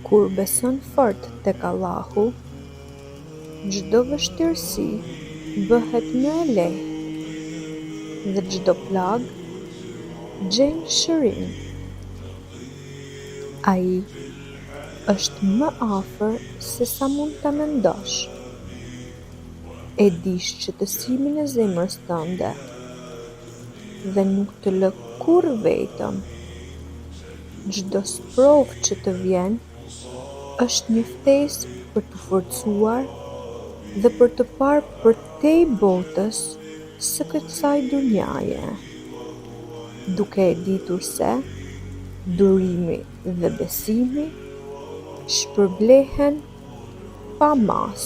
Kur beson fort tek Allahu, çdo vështirësi bëhet më e lehtë dhe çdo plagë gjen shërim. Ai është më afër se sa mund ta mendosh. E di shqetësimin e zemrës tënde dhe nuk të lë kurrë vetëm. Çdo sprovë që të vjen është një ftesë për të forcuar dhe për të parë përtej botës së kësaj dunjaje, duke e ditur se durimi dhe besimi shpërblehen pa mas.